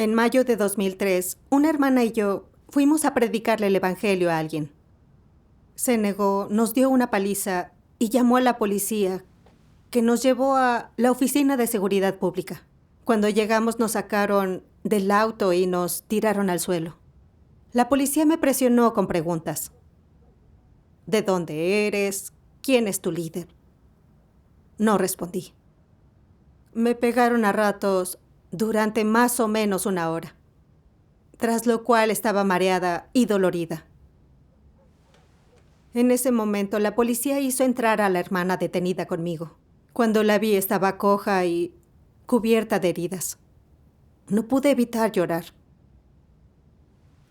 En mayo de 2003, una hermana y yo fuimos a predicarle el evangelio a alguien. Se negó, nos dio una paliza y llamó a la policía, que nos llevó a la Oficina de Seguridad Pública. Cuando llegamos nos sacaron del auto y nos tiraron al suelo. La policía me presionó con preguntas. ¿De dónde eres? ¿Quién es tu líder? No respondí. Me pegaron a ratos durante más o menos una hora, tras lo cual estaba mareada y dolorida. En ese momento la policía hizo entrar a la hermana detenida conmigo. Cuando la vi estaba coja y cubierta de heridas. No pude evitar llorar.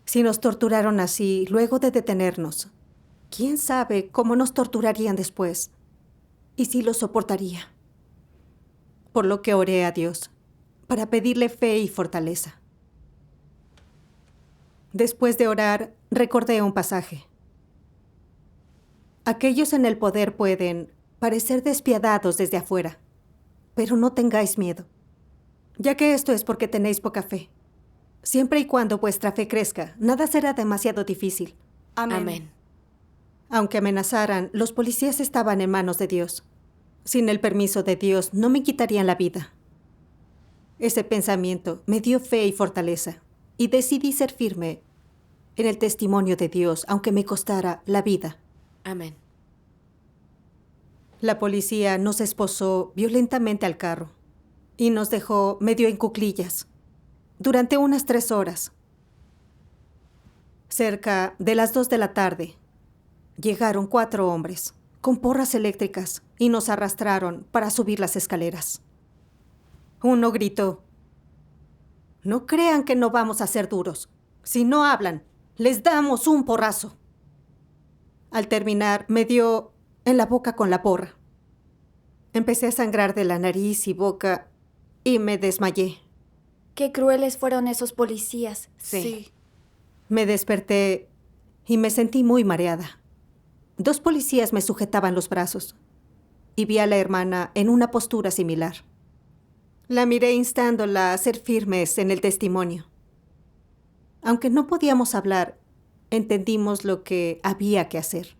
Si nos torturaron así, luego de detenernos, ¿quién sabe cómo nos torturarían después? ¿Y si lo soportaría? Por lo que oré a Dios, para pedirle fe y fortaleza. Después de orar, recordé un pasaje. Aquellos en el poder pueden parecer despiadados desde afuera, pero no tengáis miedo, ya que esto es porque tenéis poca fe. Siempre y cuando vuestra fe crezca, nada será demasiado difícil. Amén. Aunque amenazaran, los policías estaban en manos de Dios. Sin el permiso de Dios, no me quitarían la vida. Ese pensamiento me dio fe y fortaleza, y decidí ser firme en el testimonio de Dios, aunque me costara la vida. Amén. La policía nos esposó violentamente al carro y nos dejó medio en cuclillas durante unas 3 horas. Cerca de las 2 de la tarde, llegaron 4 hombres con porras eléctricas y nos arrastraron para subir las escaleras. Uno gritó: «No crean que no vamos a ser duros. Si no hablan, les damos un porrazo». Al terminar, me dio en la boca con la porra. Empecé a sangrar de la nariz y boca y me desmayé. Qué crueles fueron esos policías. Sí. Me desperté y me sentí muy mareada. 2 policías me sujetaban los brazos y vi a la hermana en una postura similar. La miré instándola a ser firmes en el testimonio. Aunque no podíamos hablar, entendimos lo que había que hacer.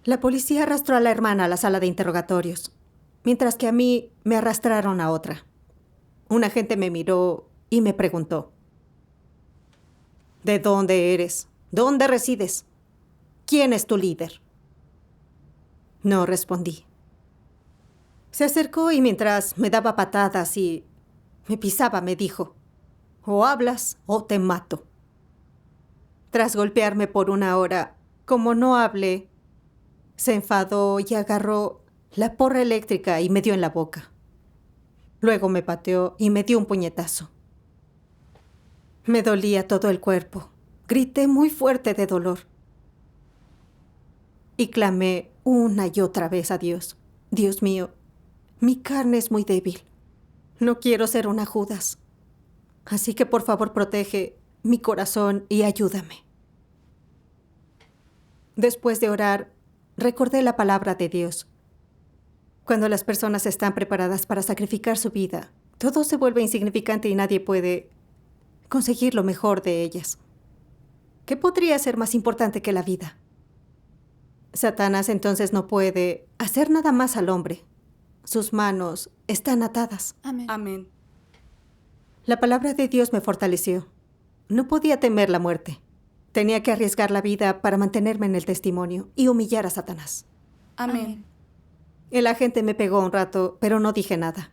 La policía arrastró a la hermana a la sala de interrogatorios, mientras que a mí me arrastraron a otra. Un agente me miró y me preguntó: ¿de dónde eres? ¿Dónde resides? ¿Quién es tu líder? No respondí. Se acercó y mientras me daba patadas y me pisaba, me dijo: o hablas o te mato. Tras golpearme por 1 hora, como no hablé, se enfadó y agarró la porra eléctrica y me dio en la boca. Luego me pateó y me dio un puñetazo. Me dolía todo el cuerpo. Grité muy fuerte de dolor. Y clamé una y otra vez a Dios: Dios mío, mi carne es muy débil. No quiero ser una Judas. Así que por favor protege mi corazón y ayúdame. Después de orar, recordé la palabra de Dios. Cuando las personas están preparadas para sacrificar su vida, todo se vuelve insignificante y nadie puede conseguir lo mejor de ellas. ¿Qué podría ser más importante que la vida? Satanás entonces no puede hacer nada más al hombre. Sus manos están atadas. Amén. La palabra de Dios me fortaleció. No podía temer la muerte. Tenía que arriesgar la vida para mantenerme en el testimonio y humillar a Satanás. Amén. El agente me pegó un rato, pero no dije nada.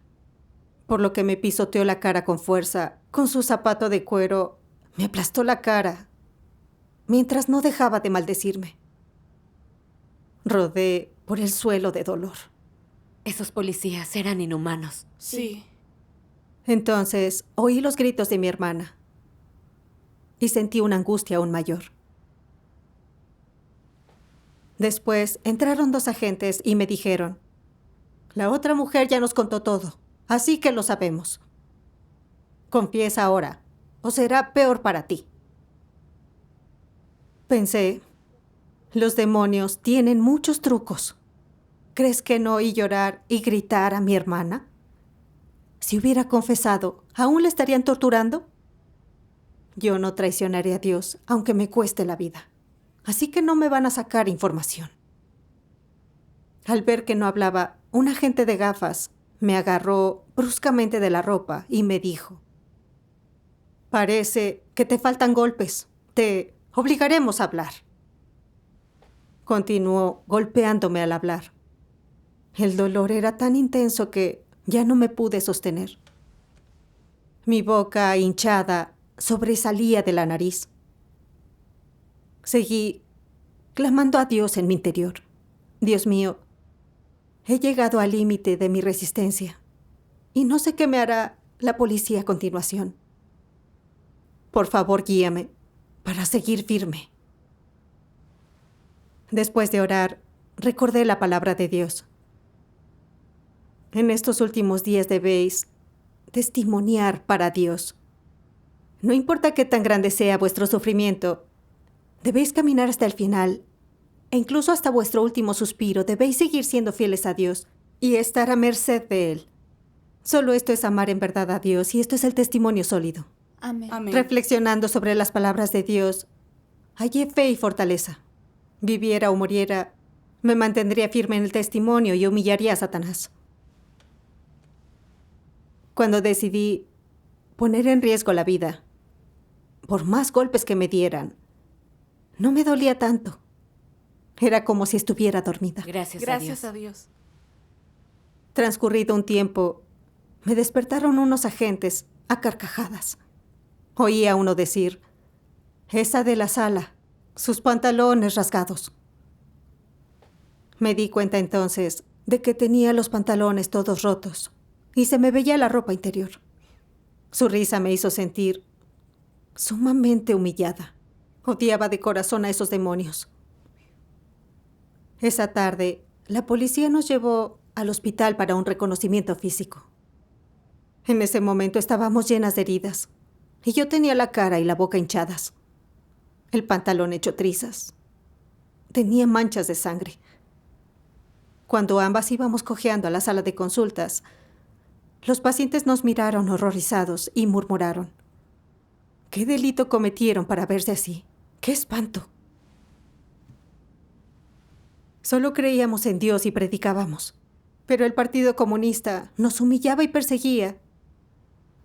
Por lo que me pisoteó la cara con fuerza. Con su zapato de cuero, me aplastó la cara, mientras no dejaba de maldecirme. Rodé por el suelo de dolor. Esos policías eran inhumanos. Sí. Entonces, oí los gritos de mi hermana y sentí una angustia aún mayor. Después, entraron 2 agentes y me dijeron: la otra mujer ya nos contó todo, así que lo sabemos. Confiesa ahora, o será peor para ti. Pensé, los demonios tienen muchos trucos. ¿Crees que no oí llorar y gritar a mi hermana? Si hubiera confesado, ¿aún le estarían torturando? Yo no traicionaré a Dios, aunque me cueste la vida. Así que no me van a sacar información. Al ver que no hablaba, un agente de gafas me agarró bruscamente de la ropa y me dijo: «Parece que te faltan golpes. Te obligaremos a hablar». Continuó golpeándome al hablar. El dolor era tan intenso que ya no me pude sostener. Mi boca hinchada sobresalía de la nariz. Seguí clamando a Dios en mi interior. Dios mío, he llegado al límite de mi resistencia y no sé qué me hará la policía a continuación. Por favor, guíame para seguir firme. Después de orar, recordé la palabra de Dios. En estos últimos días debéis testimoniar para Dios. No importa qué tan grande sea vuestro sufrimiento, debéis caminar hasta el final, e incluso hasta vuestro último suspiro debéis seguir siendo fieles a Dios y estar a merced de Él. Solo esto es amar en verdad a Dios y esto es el testimonio sólido. Amén. Amén. Reflexionando sobre las palabras de Dios, hallé fe y fortaleza. Viviera o muriera, me mantendría firme en el testimonio y humillaría a Satanás. Cuando decidí poner en riesgo la vida, por más golpes que me dieran, no me dolía tanto. Era como si estuviera dormida. Gracias a Dios. Dios. Transcurrido un tiempo, me despertaron unos agentes a carcajadas. Oí a uno decir: «Esa de la sala, sus pantalones rasgados». Me di cuenta entonces de que tenía los pantalones todos rotos y se me veía la ropa interior. Su risa me hizo sentir sumamente humillada. Odiaba de corazón a esos demonios. Esa tarde, la policía nos llevó al hospital para un reconocimiento físico. En ese momento estábamos llenas de heridas y yo tenía la cara y la boca hinchadas. El pantalón hecho trizas. Tenía manchas de sangre. Cuando ambas íbamos cojeando a la sala de consultas, los pacientes nos miraron horrorizados y murmuraron: «¿Qué delito cometieron para verse así? ¡Qué espanto!». Solo creíamos en Dios y predicábamos, pero el Partido Comunista nos humillaba y perseguía,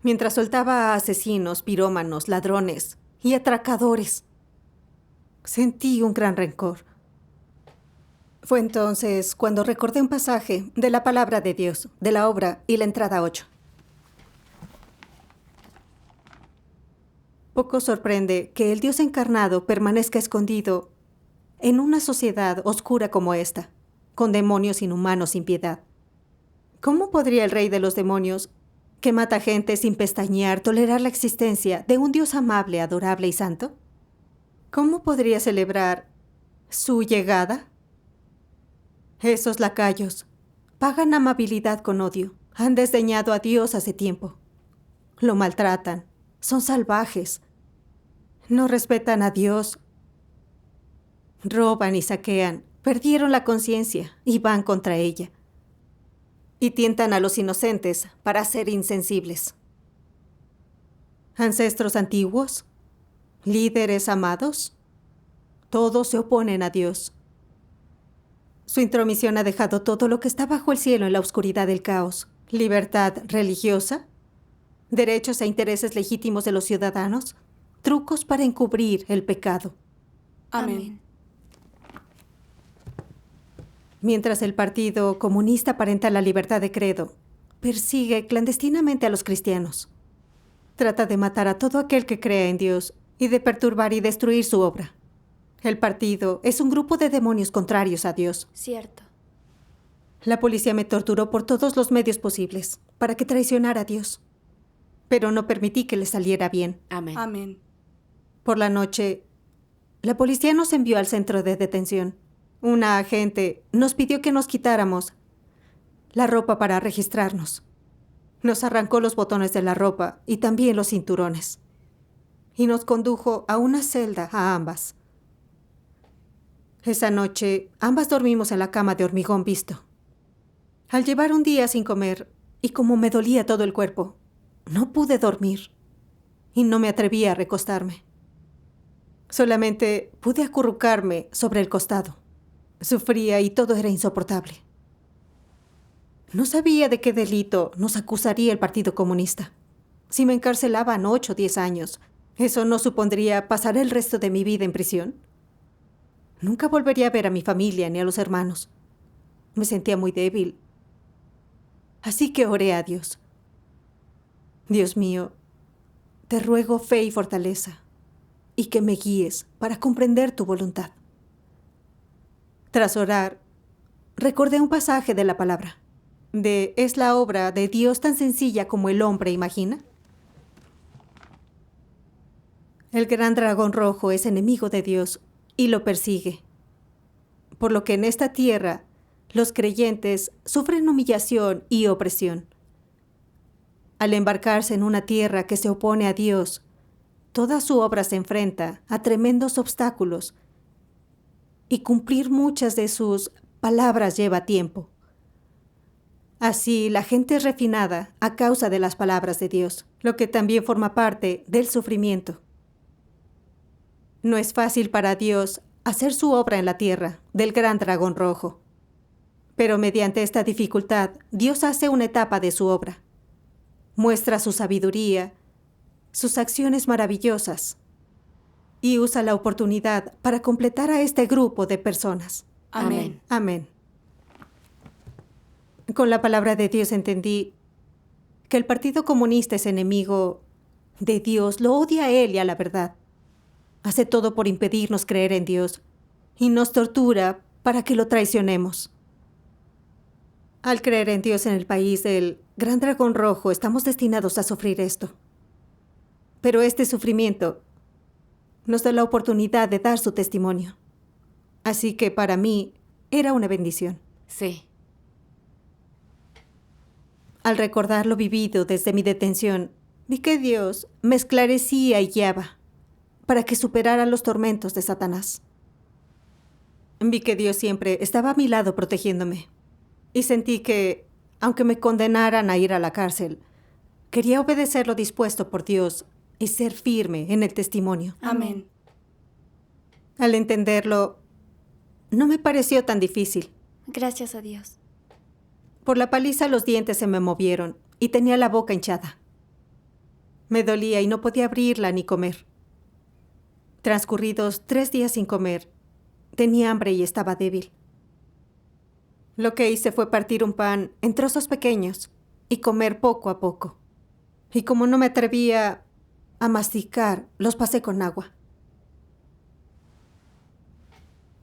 mientras soltaba a asesinos, pirómanos, ladrones y atracadores. Sentí un gran rencor. Fue entonces cuando recordé un pasaje de la palabra de Dios, de la obra y la entrada 8. Poco sorprende que el Dios encarnado permanezca escondido en una sociedad oscura como esta, con demonios inhumanos sin piedad. ¿Cómo podría el rey de los demonios, que mata gente sin pestañear, tolerar la existencia de un Dios amable, adorable y santo? ¿Cómo podría celebrar su llegada? Esos lacayos pagan amabilidad con odio. Han desdeñado a Dios hace tiempo. Lo maltratan. Son salvajes. No respetan a Dios. Roban y saquean. Perdieron la conciencia y van contra ella. Y tientan a los inocentes para ser insensibles. Ancestros antiguos, líderes amados, todos se oponen a Dios. Su intromisión ha dejado todo lo que está bajo el cielo en la oscuridad del caos. Libertad religiosa, derechos e intereses legítimos de los ciudadanos, trucos para encubrir el pecado. Amén. Mientras el Partido Comunista aparenta la libertad de credo, persigue clandestinamente a los cristianos. Trata de matar a todo aquel que crea en Dios y de perturbar y destruir su obra. El partido es un grupo de demonios contrarios a Dios. Cierto. La policía me torturó por todos los medios posibles para que traicionara a Dios. Pero no permití que le saliera bien. Amén. Amén. Por la noche, la policía nos envió al centro de detención. Una agente nos pidió que nos quitáramos la ropa para registrarnos. Nos arrancó los botones de la ropa y también los cinturones. Y nos condujo a una celda a ambas. Esa noche, ambas dormimos en la cama de hormigón visto. Al llevar un día sin comer, y como me dolía todo el cuerpo, no pude dormir y no me atreví a recostarme. Solamente pude acurrucarme sobre el costado. Sufría y todo era insoportable. No sabía de qué delito nos acusaría el Partido Comunista. Si me encarcelaban 8 o 10 años, ¿eso no supondría pasar el resto de mi vida en prisión? Nunca volvería a ver a mi familia ni a los hermanos. Me sentía muy débil. Así que oré a Dios. Dios mío, te ruego fe y fortaleza, y que me guíes para comprender tu voluntad. Tras orar, recordé un pasaje de la palabra. ¿Es la obra de Dios tan sencilla como el hombre imagina? El gran dragón rojo es enemigo de Dios y lo persigue. Por lo que en esta tierra, los creyentes sufren humillación y opresión. Al embarcarse en una tierra que se opone a Dios, toda su obra se enfrenta a tremendos obstáculos y cumplir muchas de sus palabras lleva tiempo. Así, la gente es refinada a causa de las palabras de Dios, lo que también forma parte del sufrimiento. No es fácil para Dios hacer su obra en la tierra del gran dragón rojo. Pero mediante esta dificultad, Dios hace una etapa de su obra. Muestra su sabiduría, sus acciones maravillosas, y usa la oportunidad para completar a este grupo de personas. Amén. Amén. Con la palabra de Dios entendí que el Partido Comunista es enemigo de Dios, lo odia a Él y a la verdad. Hace todo por impedirnos creer en Dios y nos tortura para que lo traicionemos. Al creer en Dios en el país del Gran Dragón Rojo, estamos destinados a sufrir esto. Pero este sufrimiento nos da la oportunidad de dar su testimonio. Así que para mí era una bendición. Sí. Al recordar lo vivido desde mi detención, vi que Dios me esclarecía y guiaba para que superara los tormentos de Satanás. Vi que Dios siempre estaba a mi lado protegiéndome. Y sentí que, aunque me condenaran a ir a la cárcel, quería obedecer lo dispuesto por Dios y ser firme en el testimonio. Amén. Al entenderlo, no me pareció tan difícil. Gracias a Dios. Por la paliza los dientes se me movieron y tenía la boca hinchada. Me dolía y no podía abrirla ni comer. Transcurridos 3 días sin comer, tenía hambre y estaba débil. Lo que hice fue partir un pan en trozos pequeños y comer poco a poco. Y como no me atrevía a masticar, los pasé con agua.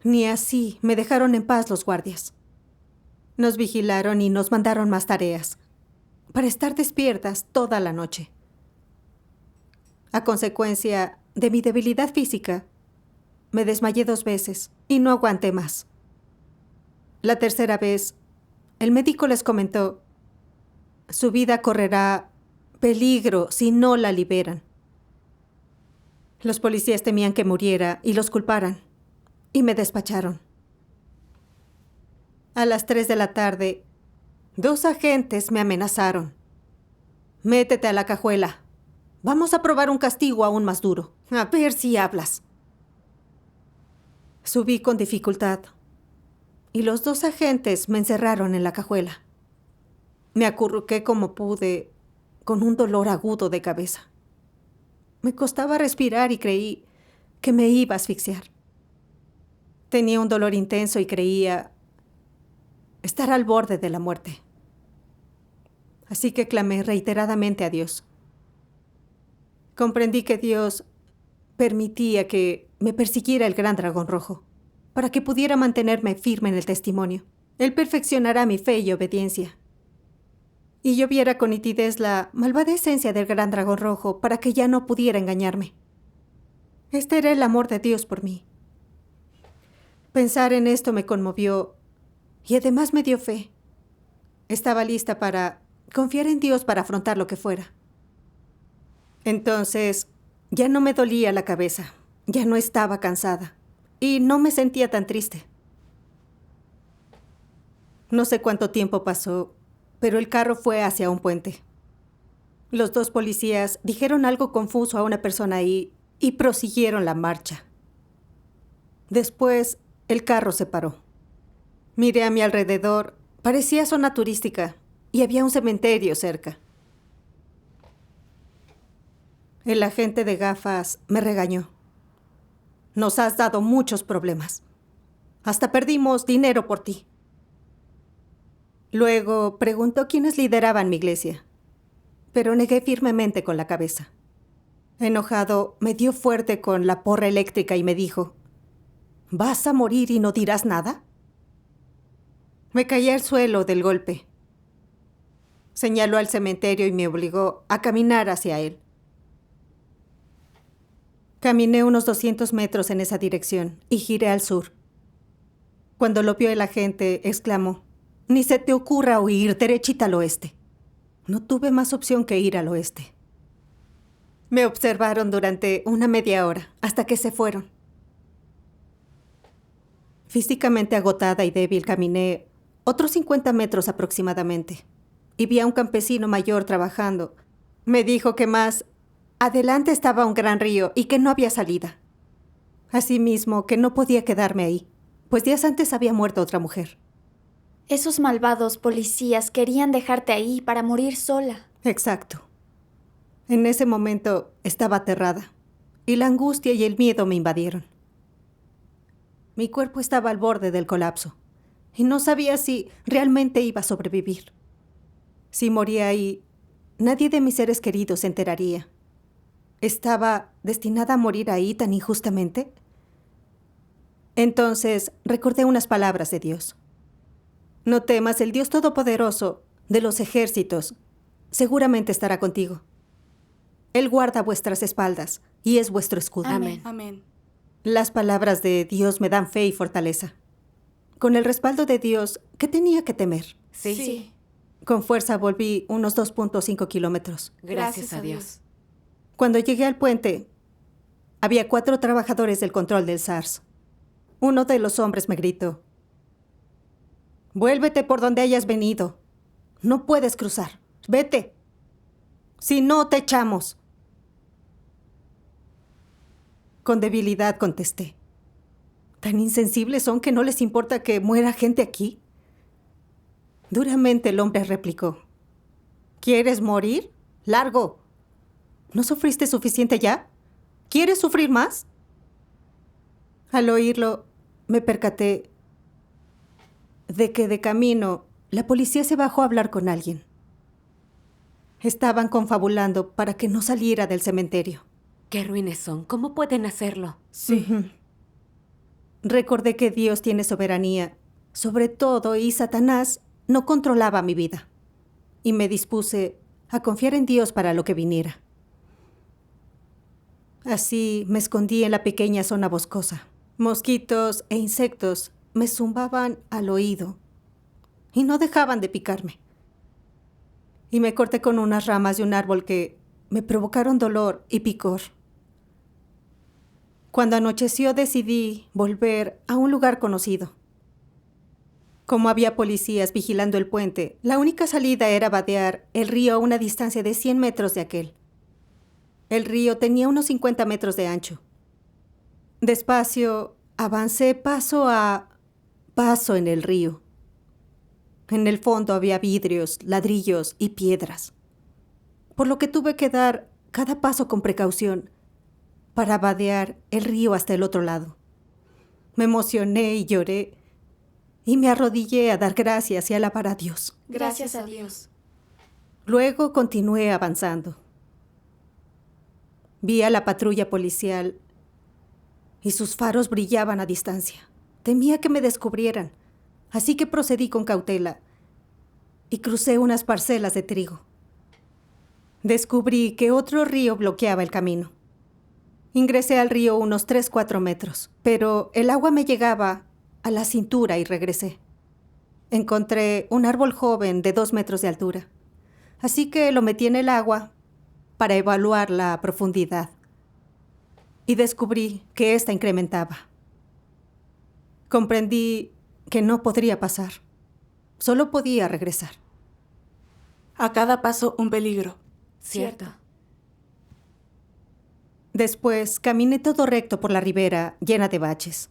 Ni así me dejaron en paz los guardias. Nos vigilaron y nos mandaron más tareas, para estar despiertas toda la noche. A consecuencia de mi debilidad física, me desmayé 2 veces y no aguanté más. La tercera vez, el médico les comentó, su vida correrá peligro si no la liberan. Los policías temían que muriera y los culparan, y me despacharon. A las 3 de la tarde, 2 agentes me amenazaron. Métete a la cajuela. Vamos a probar un castigo aún más duro. A ver si hablas. Subí con dificultad y los 2 agentes me encerraron en la cajuela. Me acurruqué como pude, con un dolor agudo de cabeza. Me costaba respirar y creí que me iba a asfixiar. Tenía un dolor intenso y creía estar al borde de la muerte. Así que clamé reiteradamente a Dios. Comprendí que Dios permitía que me persiguiera el gran dragón rojo, para que pudiera mantenerme firme en el testimonio. Él perfeccionará mi fe y obediencia. Y yo viera con nitidez la malvada esencia del gran dragón rojo para que ya no pudiera engañarme. Este era el amor de Dios por mí. Pensar en esto me conmovió y además me dio fe. Estaba lista para confiar en Dios para afrontar lo que fuera. Entonces, ya no me dolía la cabeza, ya no estaba cansada y no me sentía tan triste. No sé cuánto tiempo pasó pero el carro fue hacia un puente. Los dos policías dijeron algo confuso a una persona ahí y prosiguieron la marcha. Después, el carro se paró. Miré a mi alrededor. Parecía zona turística y había un cementerio cerca. El agente de gafas me regañó. Nos has dado muchos problemas. Hasta perdimos dinero por ti. Luego preguntó quiénes lideraban mi iglesia, pero negué firmemente con la cabeza. Enojado, me dio fuerte con la porra eléctrica y me dijo, ¿vas a morir y no dirás nada? Me caí al suelo del golpe. Señaló al cementerio y me obligó a caminar hacia él. Caminé unos 200 metros en esa dirección y giré al sur. Cuando lo vio el agente, exclamó, «Ni se te ocurra huir derechita al oeste». No tuve más opción que ir al oeste. Me observaron durante una media hora, hasta que se fueron. Físicamente agotada y débil, caminé otros 50 metros aproximadamente y vi a un campesino mayor trabajando. Me dijo que más adelante estaba un gran río y que no había salida. Asimismo, que no podía quedarme ahí, pues días antes había muerto otra mujer. Esos malvados policías querían dejarte ahí para morir sola. Exacto. En ese momento estaba aterrada y la angustia y el miedo me invadieron. Mi cuerpo estaba al borde del colapso y no sabía si realmente iba a sobrevivir. Si moría ahí, nadie de mis seres queridos se enteraría. ¿Estaba destinada a morir ahí tan injustamente? Entonces recordé unas palabras de Dios. No temas, el Dios Todopoderoso de los ejércitos seguramente estará contigo. Él guarda vuestras espaldas y es vuestro escudo. Amén. Amén. Las palabras de Dios me dan fe y fortaleza. Con el respaldo de Dios, ¿qué tenía que temer? Sí. Con fuerza volví unos 2.5 kilómetros. Gracias a Dios. Cuando llegué al puente, había 4 trabajadores del control del SARS. Uno de los hombres me gritó, «Vuélvete por donde hayas venido. No puedes cruzar. Vete. Si no, te echamos». Con debilidad contesté, ¿tan insensibles son que no les importa que muera gente aquí? Duramente el hombre replicó, ¿quieres morir? ¡Largo! ¿No sufriste suficiente ya? ¿Quieres sufrir más? Al oírlo, me percaté de que de camino la policía se bajó a hablar con alguien. Estaban confabulando para que no saliera del cementerio. ¿Qué ruines son? ¿Cómo pueden hacerlo? Sí. Recordé que Dios tiene soberanía sobre todo y Satanás no controlaba mi vida. Y me dispuse a confiar en Dios para lo que viniera. Así me escondí en la pequeña zona boscosa. Mosquitos e insectos me zumbaban al oído y no dejaban de picarme. Y me corté con unas ramas de un árbol que me provocaron dolor y picor. Cuando anocheció decidí volver a un lugar conocido. Como había policías vigilando el puente, la única salida era vadear el río a una distancia de 100 metros de aquel. El río tenía unos 50 metros de ancho. Despacio avancé paso a paso en el río. En el fondo había vidrios, ladrillos y piedras, por lo que tuve que dar cada paso con precaución para vadear el río hasta el otro lado. Me emocioné y lloré y me arrodillé a dar gracias y alabar a Dios. Gracias a Dios. Luego continué avanzando. Vi a la patrulla policial y sus faros brillaban a distancia. Temía que me descubrieran, así que procedí con cautela y crucé unas parcelas de trigo. Descubrí que otro río bloqueaba el camino. Ingresé al río unos 3-4 metros, pero el agua me llegaba a la cintura y regresé. Encontré un árbol joven de 2 metros de altura, así que lo metí en el agua para evaluar la profundidad y descubrí que ésta incrementaba. Comprendí que no podría pasar, solo podía regresar. A cada paso un peligro. Cierto. Después caminé todo recto por la ribera llena de baches.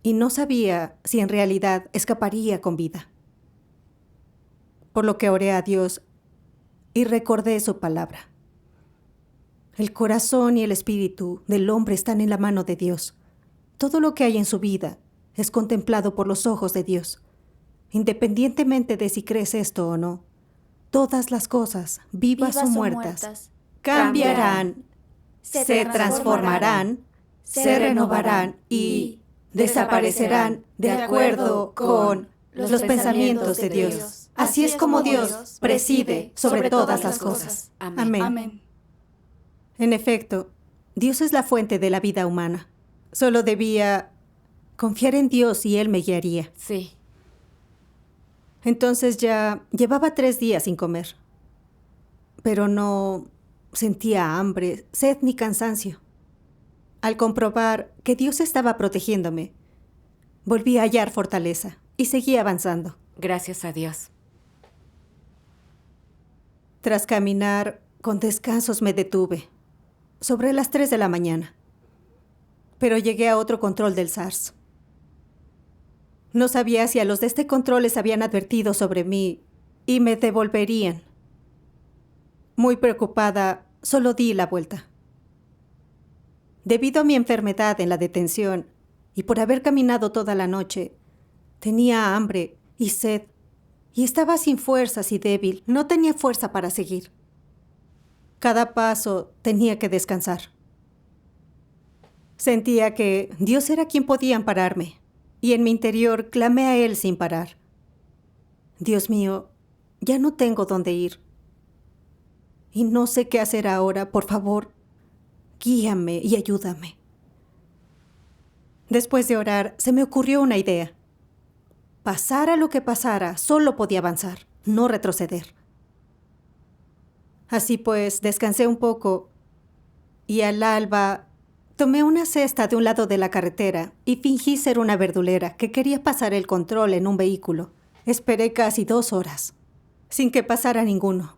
Y no sabía si en realidad escaparía con vida. Por lo que oré a Dios y recordé su palabra. El corazón y el espíritu del hombre están en la mano de Dios. Todo lo que hay en su vida es contemplado por los ojos de Dios. Independientemente de si crees esto o no, todas las cosas, vivas o muertas, cambiarán, se transformarán, se renovarán y desaparecerán de acuerdo con los pensamientos de Dios. Así es como Dios preside sobre todas las cosas. Amén. Amén. En efecto, Dios es la fuente de la vida humana. Solo debía confiar en Dios y Él me guiaría. Sí. Entonces ya llevaba 3 días sin comer. Pero no sentía hambre, sed ni cansancio. Al comprobar que Dios estaba protegiéndome, volví a hallar fortaleza y seguí avanzando. Gracias a Dios. Tras caminar con descansos me detuve, sobre las 3 de la mañana. Pero llegué a otro control del SARS. No sabía si a los de este control les habían advertido sobre mí y me devolverían. Muy preocupada, solo di la vuelta. Debido a mi enfermedad en la detención y por haber caminado toda la noche, tenía hambre y sed y estaba sin fuerzas y débil. No tenía fuerza para seguir. Cada paso tenía que descansar. Sentía que Dios era quien podía ampararme y en mi interior clamé a Él sin parar. Dios mío, ya no tengo dónde ir. Y no sé qué hacer ahora. Por favor, guíame y ayúdame. Después de orar, se me ocurrió una idea. Pasara lo que pasara, solo podía avanzar, no retroceder. Así pues, descansé un poco y al alba tomé una cesta de un lado de la carretera y fingí ser una verdulera que quería pasar el control en un vehículo. Esperé casi 2 horas, sin que pasara ninguno.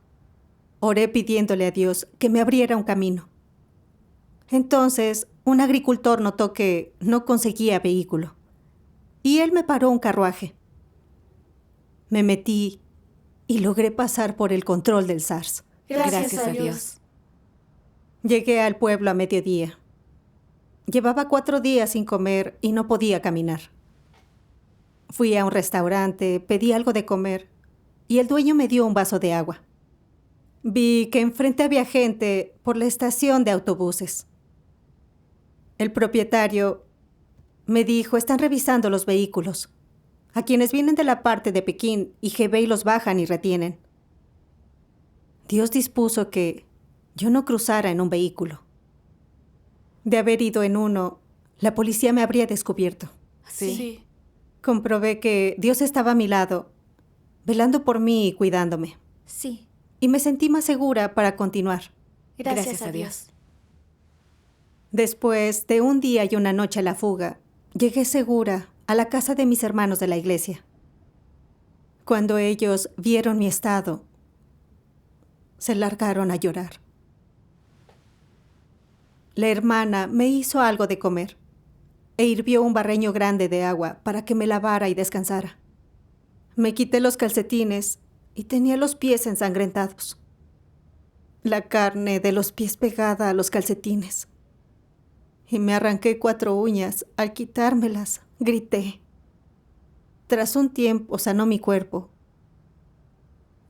Oré pidiéndole a Dios que me abriera un camino. Entonces, un agricultor notó que no conseguía vehículo y él me paró un carruaje. Me metí y logré pasar por el control del SARS. Gracias a Dios. Llegué al pueblo a mediodía. Llevaba 4 días sin comer y no podía caminar. Fui a un restaurante, pedí algo de comer y el dueño me dio un vaso de agua. Vi que enfrente había gente por la estación de autobuses. El propietario me dijo, están revisando los vehículos. A quienes vienen de la parte de Pekín y Hebei los bajan y retienen. Dios dispuso que yo no cruzara en un vehículo. De haber ido en uno, la policía me habría descubierto. Sí. Comprobé que Dios estaba a mi lado, velando por mí y cuidándome. Sí. Y me sentí más segura para continuar. Gracias a Dios. Después de un día y una noche a la fuga, llegué segura a la casa de mis hermanos de la iglesia. Cuando ellos vieron mi estado, se largaron a llorar. La hermana me hizo algo de comer e hirvió un barreño grande de agua para que me lavara y descansara. Me quité los calcetines y tenía los pies ensangrentados. La carne de los pies pegada a los calcetines. Y me arranqué 4 uñas. Al quitármelas, grité. Tras un tiempo sanó mi cuerpo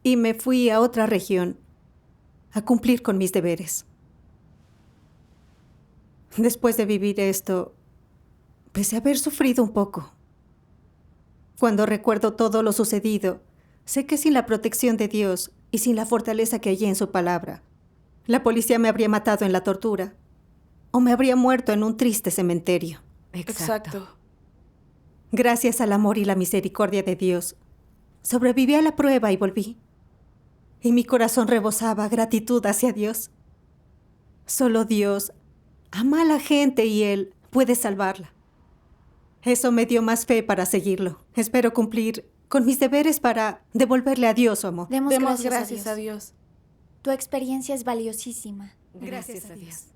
y me fui a otra región a cumplir con mis deberes. Después de vivir esto, pese a haber sufrido un poco. Cuando recuerdo todo lo sucedido, sé que sin la protección de Dios y sin la fortaleza que hallé en su palabra, la policía me habría matado en la tortura o me habría muerto en un triste cementerio. Exacto. Gracias al amor y la misericordia de Dios, sobreviví a la prueba y volví. Y mi corazón rebosaba gratitud hacia Dios. Solo Dios ama a la gente y Él puede salvarla. Eso me dio más fe para seguirlo. Espero cumplir con mis deberes para devolverle a Dios su amor. Demos Demos gracias, gracias a Dios. a Dios. Tu experiencia es valiosísima. Gracias a Dios.